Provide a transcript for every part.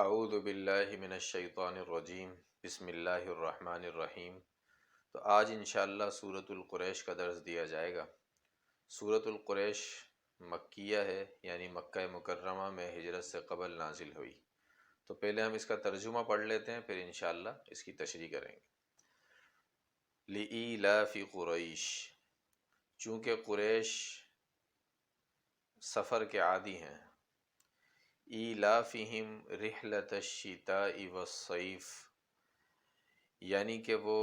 اعوذ باللہ من الشیطان الرجیم، بسم اللہ الرحمن الرحیم۔ تو آج انشاءاللہ سورۃ القریش کا درس دیا جائے گا۔ سورۃ القریش مکیہ ہے، یعنی مکہ مکرمہ میں ہجرت سے قبل نازل ہوئی۔ تو پہلے ہم اس کا ترجمہ پڑھ لیتے ہیں، پھر انشاءاللہ اس کی تشریح کریں گے۔ لإیلاف قریش، چونکہ قریش سفر کے عادی ہیں۔ ایلافہم رحلۃ الشتاء والصیف، یعنی کہ وہ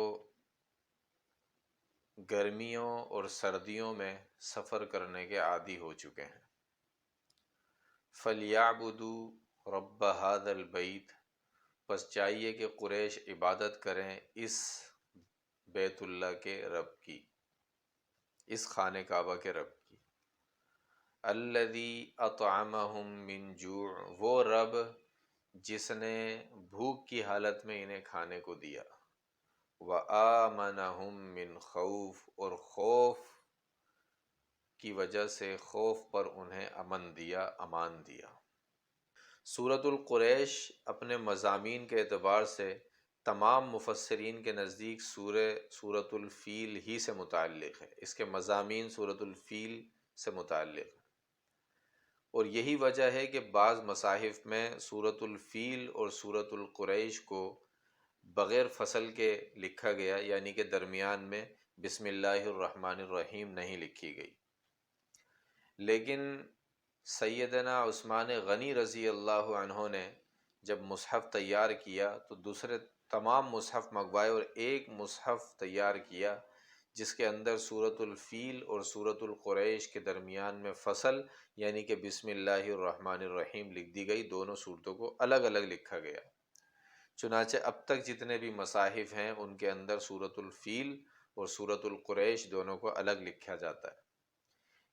گرمیوں اور سردیوں میں سفر کرنے کے عادی ہو چکے ہیں۔ فَلْيَعْبُدُوا رَبَّ هَذَا الْبَيْتِ، پس چاہیے کہ قریش عبادت کریں اس بیت اللہ کے رب کی، اس خانہ کعبہ کے رب کی۔ الذی اطعمہم من جوع، وہ رب جس نے بھوک کی حالت میں انہیں کھانے کو دیا۔ وآمنہم من خوف، اور خوف کی وجہ سے خوف پر انہیں امن دیا، امان دیا۔ سورۃ القریش اپنے مضامین کے اعتبار سے تمام مفسرین کے نزدیک سورۃ الفیل ہی سے متعلق ہے۔ اس کے مضامین سورۃ الفیل سے متعلق ہے، اور یہی وجہ ہے کہ بعض مصاحف میں سورۃ الفیل اور سورۃ القریش کو بغیر فصل کے لکھا گیا، یعنی کہ درمیان میں بسم اللہ الرحمن الرحیم نہیں لکھی گئی۔ لیکن سیدنا عثمان غنی رضی اللہ عنہ نے جب مصحف تیار کیا تو دوسرے تمام مصحف منگوائے اور ایک مصحف تیار کیا جس کے اندر سورۃ الفیل اور سورۃ القریش کے درمیان میں فصل یعنی کہ بسم اللہ الرحمن الرحیم لکھ دی گئی۔ دونوں صورتوں کو الگ الگ لکھا گیا۔ چنانچہ اب تک جتنے بھی مصاحف ہیں ان کے اندر سورۃ الفیل اور سورۃ القریش دونوں کو الگ لکھا جاتا ہے،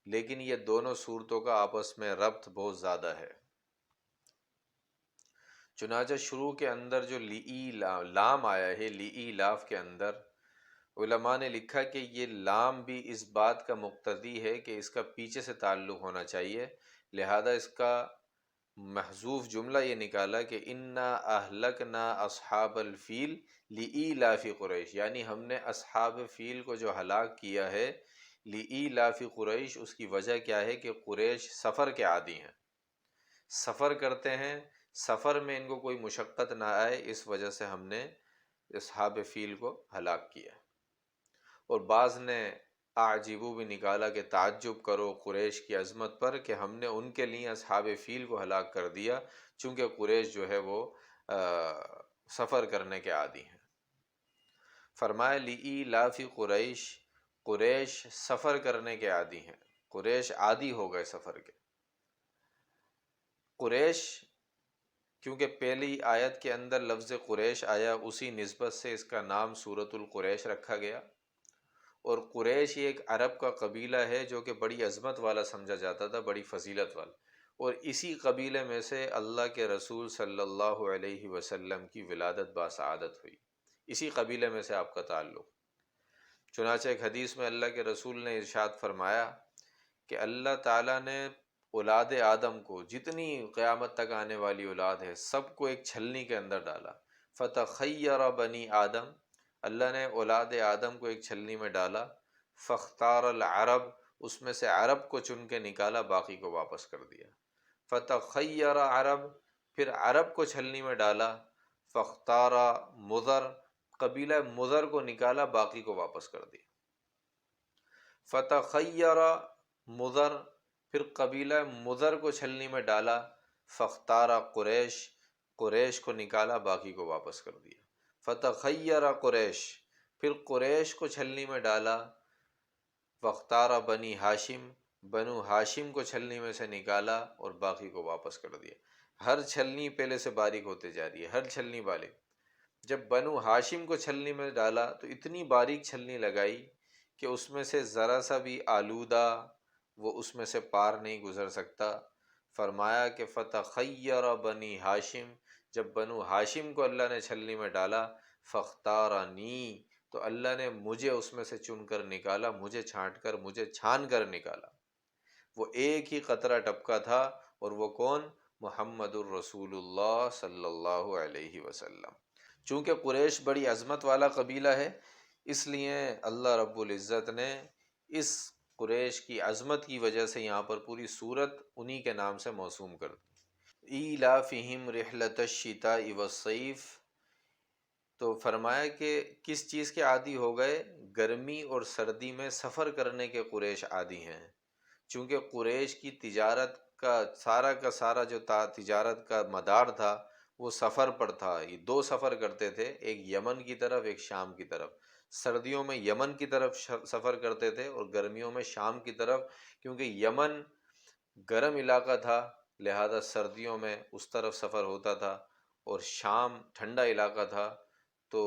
لیکن یہ دونوں صورتوں کا آپس میں ربط بہت زیادہ ہے۔ چنانچہ شروع کے اندر جو لام آیا ہے، لإیلاف کے اندر علماء نے لکھا کہ یہ لام بھی اس بات کا مقتضی ہے کہ اس کا پیچھے سے تعلق ہونا چاہیے، لہذا اس کا محذوف جملہ یہ نکالا کہ انا اہلکنا اصحاب الفیل لإیلاف قریش، یعنی ہم نے اصحاب فیل کو جو ہلاک کیا ہے لإیلاف قریش، اس کی وجہ کیا ہے کہ قریش سفر کے عادی ہیں، سفر کرتے ہیں، سفر میں ان کو کوئی مشقت نہ آئے، اس وجہ سے ہم نے اصحاب فیل کو ہلاک کیا۔ اور بعض نے اعجبو بھی نکالا کہ تعجب کرو قریش کی عظمت پر کہ ہم نے ان کے لیے اصحاب فیل کو ہلاک کر دیا، چونکہ قریش جو ہے وہ سفر کرنے کے عادی ہیں۔ فرمایا لإیلاف قریش، قریش سفر کرنے کے عادی ہیں، قریش عادی ہو گئے سفر کے۔ قریش کیونکہ پہلی آیت کے اندر لفظ قریش آیا، اسی نسبت سے اس کا نام سورۃ القریش رکھا گیا۔ اور قریش یہ ایک عرب کا قبیلہ ہے جو کہ بڑی عظمت والا سمجھا جاتا تھا، بڑی فضیلت والا، اور اسی قبیلے میں سے اللہ کے رسول صلی اللہ علیہ وسلم کی ولادت باسعادت ہوئی، اسی قبیلے میں سے آپ کا تعلق۔ چنانچہ ایک حدیث میں اللہ کے رسول نے ارشاد فرمایا کہ اللہ تعالیٰ نے اولاد آدم کو، جتنی قیامت تک آنے والی اولاد ہے، سب کو ایک چھلنی کے اندر ڈالا۔ فتخیر بنی آدم، اللہ نے اولاد آدم کو ایک چھلنی میں ڈالا۔ فاختار العرب، اس میں سے عرب کو چن کے نکالا، باقی کو واپس کر دیا۔ فتخیر عرب، پھر عرب کو چھلنی میں ڈالا۔ فاختار مضر، قبیلہ مضر کو نکالا، باقی کو واپس کر دیا۔ فتخیر مضر، پھر قبیلہ مضر کو چھلنی میں ڈالا۔ فاختار قریش، قریش کو نکالا، باقی کو واپس کر دیا۔ فتخیر قریش، پھر قریش کو چھلنی میں ڈالا۔ فاختار بنی ہاشم، بنو ہاشم کو چھلنی میں سے نکالا اور باقی کو واپس کر دیا۔ ہر چھلنی پہلے سے باریک ہوتے جا رہی ہے، ہر چھلنی باریک۔ جب بنو ہاشم کو چھلنی میں ڈالا تو اتنی باریک چھلنی لگائی کہ اس میں سے ذرا سا بھی آلودہ وہ اس میں سے پار نہیں گزر سکتا۔ فرمایا کہ فتخیر بنی ہاشم، جب بنو ہاشم کو اللہ نے چھلنی میں ڈالا، فاختارنی، تو اللہ نے مجھے اس میں سے چن کر نکالا، مجھے چھانٹ کر، مجھے چھان کر نکالا۔ وہ ایک ہی قطرہ ٹپکا تھا، اور وہ کون؟ محمد الرسول اللہ صلی اللہ علیہ وسلم۔ چونکہ قریش بڑی عظمت والا قبیلہ ہے، اس لیے اللہ رب العزت نے اس قریش کی عظمت کی وجہ سے یہاں پر پوری سورت انہی کے نام سے موسوم کر دی۔ ایلافہم رحلۃ الشتاء والصیف، تو فرمایا کہ کس چیز کے عادی ہو گئے؟ گرمی اور سردی میں سفر کرنے کے قریش عادی ہیں۔ چونکہ قریش کی تجارت کا سارا جو تجارت کا مدار تھا وہ سفر پر تھا۔ یہ دو سفر کرتے تھے، ایک یمن کی طرف، ایک شام کی طرف۔ سردیوں میں یمن کی طرف سفر کرتے تھے اور گرمیوں میں شام کی طرف، کیونکہ یمن گرم علاقہ تھا لہذا سردیوں میں اس طرف سفر ہوتا تھا، اور شام ٹھنڈا علاقہ تھا تو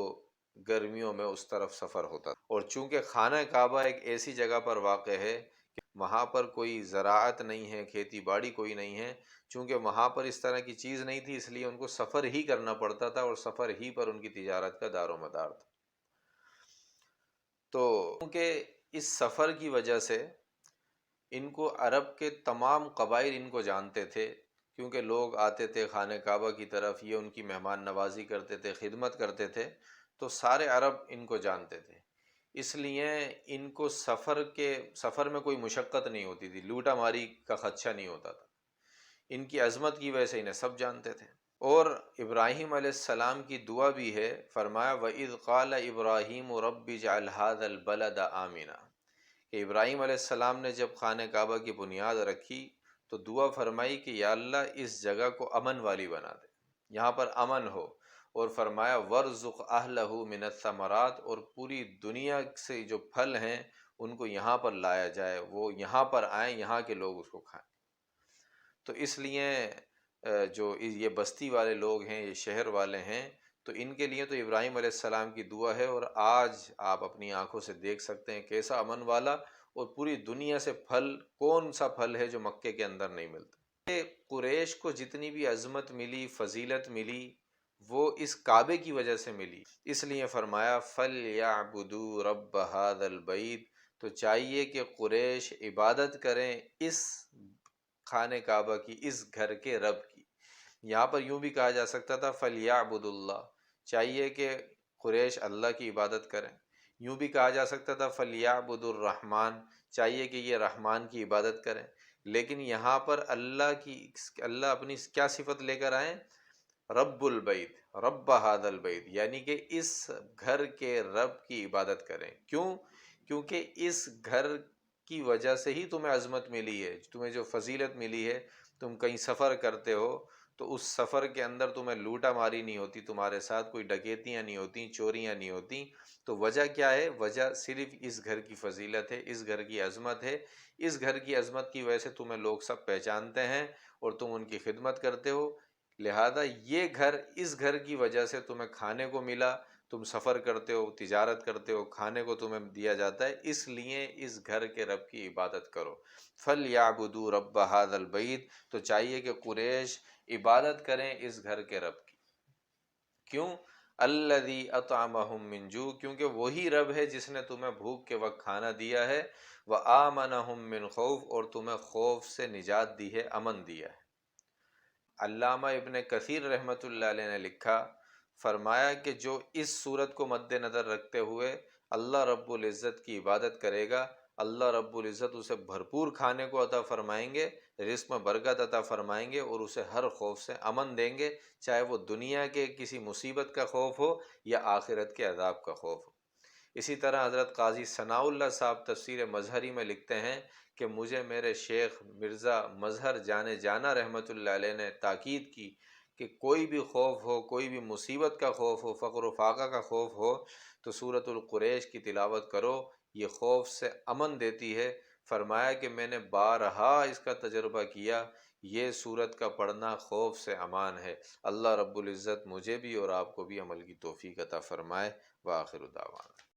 گرمیوں میں اس طرف سفر ہوتا تھا۔ اور چونکہ خانہ کعبہ ایک ایسی جگہ پر واقع ہے کہ وہاں پر کوئی زراعت نہیں ہے، کھیتی باڑی کوئی نہیں ہے، چونکہ وہاں پر اس طرح کی چیز نہیں تھی، اس لیے ان کو سفر ہی کرنا پڑتا تھا اور سفر ہی پر ان کی تجارت کا دار و مدار تھا۔ تو کیونکہ اس سفر کی وجہ سے ان کو عرب کے تمام قبائل ان کو جانتے تھے، کیونکہ لوگ آتے تھے خانہ کعبہ کی طرف، یہ ان کی مہمان نوازی کرتے تھے، خدمت کرتے تھے، تو سارے عرب ان کو جانتے تھے۔ اس لیے ان کو سفر میں کوئی مشقت نہیں ہوتی تھی، لوٹا ماری کا خدشہ نہیں ہوتا تھا۔ ان کی عظمت کی وجہ سے انہیں سب جانتے تھے۔ اور ابراہیم علیہ السلام کی دعا بھی ہے، فرمایا وَإِذْ قَالَ إِبْرَاهِيمُ رَبِّ اجْعَلْ هَذَا الْبَلَدَ آمِنًا، کہ ابراہیم علیہ السلام نے جب خانہ کعبہ کی بنیاد رکھی تو دعا فرمائی کہ یا اللہ اس جگہ کو امن والی بنا دے، یہاں پر امن ہو، اور فرمایا وَارْزُقْ أَهْلَهُ مِنَ الثَّمَرَاتِ، اور پوری دنیا سے جو پھل ہیں ان کو یہاں پر لایا جائے، وہ یہاں پر آئیں، یہاں کے لوگ اس کو کھائیں۔ تو اس لیے جو یہ بستی والے لوگ ہیں، یہ شہر والے ہیں، تو ان کے لیے تو ابراہیم علیہ السلام کی دعا ہے، اور آج آپ اپنی آنکھوں سے دیکھ سکتے ہیں کیسا امن والا، اور پوری دنیا سے پھل، کون سا پھل ہے جو مکے کے اندر نہیں ملتا۔ قریش کو جتنی بھی عظمت ملی، فضیلت ملی، وہ اس کعبے کی وجہ سے ملی۔ اس لیے فرمایا فَلْيَعْبُدُوا رَبَّ هَذَا الْبَيْتِ، تو چاہیے کہ قریش عبادت کریں اس خانہ کعبہ کی، اس گھر کے رب کی۔ یہاں پر یوں بھی کہا جا سکتا تھا فَلْيَعْبُدُوا اللَّهِ، چاہیے کہ قریش اللہ کی عبادت کریں۔ یوں بھی کہا جا سکتا تھا فَلْيَعْبُدُوا الرَّحْمَٰنَ، چاہیے کہ یہ رحمان کی عبادت کریں۔ لیکن یہاں پر اللہ اپنی کیا صفت لے کر آئیں؟ رب البیت، رب هذا البیت، یعنی کہ اس گھر کے رب کی عبادت کریں۔ کیوں؟ کیونکہ اس گھر کی وجہ سے ہی تمہیں عظمت ملی ہے، تمہیں جو فضیلت ملی ہے۔ تم کہیں سفر کرتے ہو تو اس سفر کے اندر تمہیں لوٹا ماری نہیں ہوتی، تمہارے ساتھ کوئی ڈکیتیاں نہیں ہوتی، چوریاں نہیں ہوتی۔ تو وجہ کیا ہے؟ وجہ صرف اس گھر کی فضیلت ہے، اس گھر کی عظمت ہے۔ اس گھر کی عظمت کی وجہ سے تمہیں لوگ سب پہچانتے ہیں اور تم ان کی خدمت کرتے ہو، لہذا یہ گھر، اس گھر کی وجہ سے تمہیں کھانے کو ملا، تم سفر کرتے ہو، تجارت کرتے ہو، کھانے کو تمہیں دیا جاتا ہے، اس لیے اس گھر کے رب کی عبادت کرو۔ فَلْيَعْبُدُوا رَبَّ هَذَا الْبَيْتِ، تو چاہیے کہ قریش عبادت کریں اس گھر کے رب کی۔ کیوں؟ الَّذِي أَطْعَمَهُم مِّن جُوع، کیونکہ وہی رب ہے جس نے تمہیں بھوک کے وقت کھانا دیا ہے، وَآمَنَهُم مِّن خَوْفٍ، اور تمہیں خوف سے نجات دی ہے، امن دیا ہے۔ علامہ ابن کثیر رحمۃ اللہ علیہ نے لکھا، فرمایا کہ جو اس صورت کو مد نظر رکھتے ہوئے اللہ رب العزت کی عبادت کرے گا، اللہ رب العزت اسے بھرپور کھانے کو عطا فرمائیں گے، رزق میں برکت عطا فرمائیں گے، اور اسے ہر خوف سے امن دیں گے، چاہے وہ دنیا کے کسی مصیبت کا خوف ہو یا آخرت کے عذاب کا خوف ہو۔ اسی طرح حضرت قاضی ثناء اللہ صاحب تفسیر مظہری میں لکھتے ہیں کہ مجھے میرے شیخ مرزا مظہر جانے جانا رحمۃ اللہ علیہ نے تاکید کی کہ کوئی بھی خوف ہو، کوئی بھی مصیبت کا خوف ہو، فقر و فاقہ کا خوف ہو، تو سورۃ القریش کی تلاوت کرو، یہ خوف سے امن دیتی ہے۔ فرمایا کہ میں نے بارہا اس کا تجربہ کیا، یہ سورت کا پڑھنا خوف سے امان ہے۔ اللہ رب العزت مجھے بھی اور آپ کو بھی عمل کی توفیق عطا فرمائے۔ وآخر دعوانا